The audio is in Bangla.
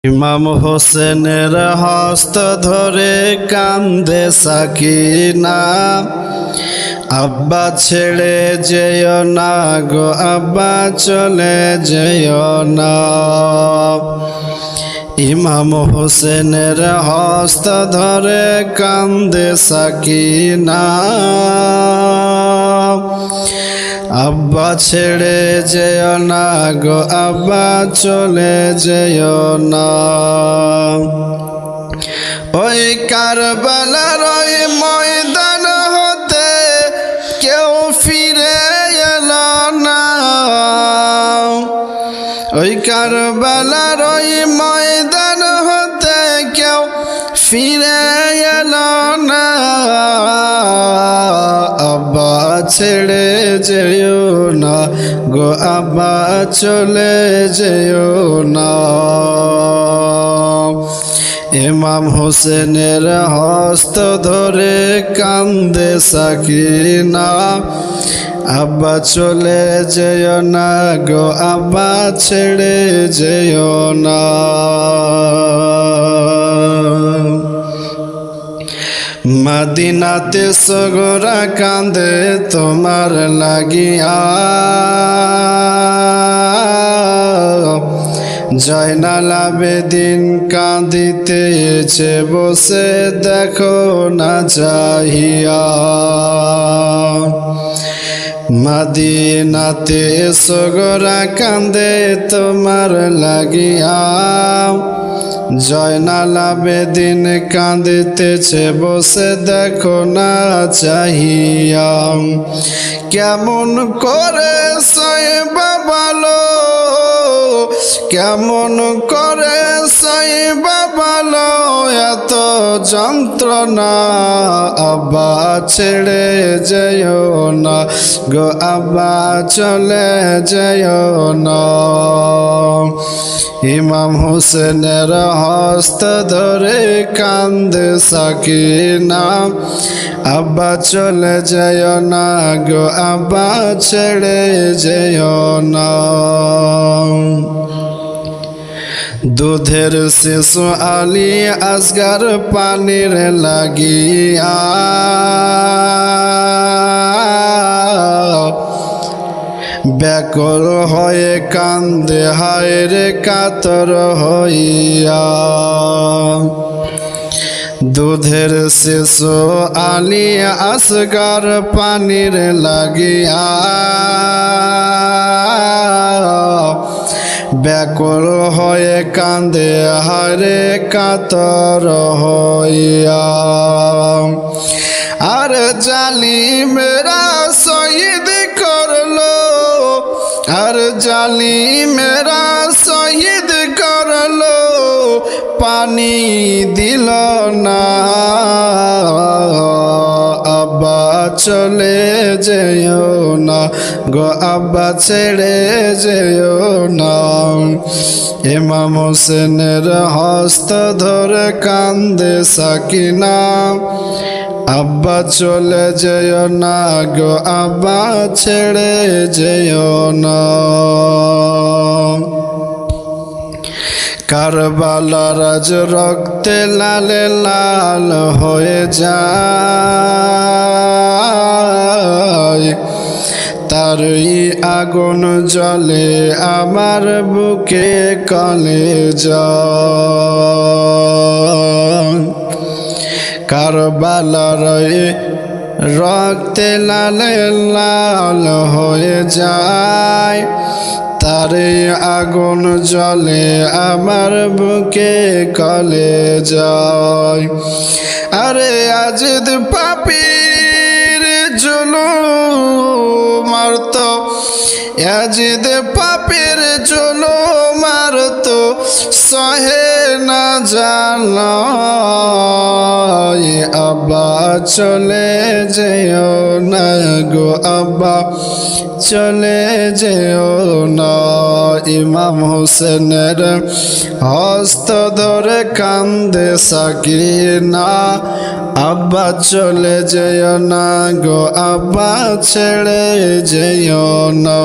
ইমাম হোসেনের হস্ত ধরে কান্দে সাকিনা, আব্বা ছেড়ে যেও না গো আব্বা চলে যেও না। ইমাম হোসেনের হস্ত ধরে কান্দে সাকিনা, আব্বা ছেড়ে যেও না গো আব্বা চলে যেও না। ওই কারবালার ওই ময়দান হতে কেউ ফিরে এলো না, ওই কারবালার ওই ময়দান হতে কেউ ফিরে এলো না। আব্বা ছেড়ে যেও না গো আব্বা চলে যেও না। ইমাম হোসেনের হস্ত ধরে কান্দে সাকিনা, আব্বা চলে যেও না গো আব্বা ছেড়ে যেও না। মদিনাতে সগরা কান্দে তোমার লাগিয়া, জয়নাল আবেদিন কাঁদিতেছে বসে দেখো না চাহিয়া। মদিনাতে সগরা কান্দে তোমার লাগিয়া, জয়নাল আবেদিন কাঁদিতেছে বসে দেখো না চাহিয়া। কেমন করে সইবা বলো, কেমন করে সইবা বলো এত যন্ত্রণা। আব্বা ছেড়ে যেও না গো আব্বা চলে যেও না। ইমাম হোসেনের হস্ত ধরে কান্দে সাকিনা, আব্বা চলে যেও না গো আব্বা ছেড়ে যেও না। দুধের শিশু আলী আসগার পানির লাগিয়া, ব্যাকুল হয়ে কান্দে হায় রে কাতর হইয়া। দুধের শিশু আলী আসগার পানির লাগিয়া, ব্যাকুল হয়ে কান্দে হারে কাতর হইয়া। আর জালিমেরা শহীদ করলো, আর জালিমেরা শহীদ করলো, পানি দিল না। আব্বা চলে যেও না গো আব্বা ছেড়ে যেও না। ইমাম হোসেনের হস্ত ধরে কান্দে সাকিনা, আব্বা চলে যেও না গো আব্বা ছেড়ে যেও না। কারবালার আজ রক্তে লালে লাল হয়ে যায়, তারই আগুন জ্বলে আমার বুকে কলেজা। কারবালার রক্তে লালে লাল হয়ে যায়, তারে আগুন জ্বলে আমার বুকে কলেজায়। আরে আজিদ পাপীর জুলুম মারতো, আজিদ পাপীর জুলুম মারতো সহে না জানা। আব্বা চলে যেও না গো আব্বা চলে যেও না। ইমাম হোসেনের হস্ত ধরে কান্দে সাকিনা, আব্বা চলে যেও না গো আব্বা ছেড়ে যেও না।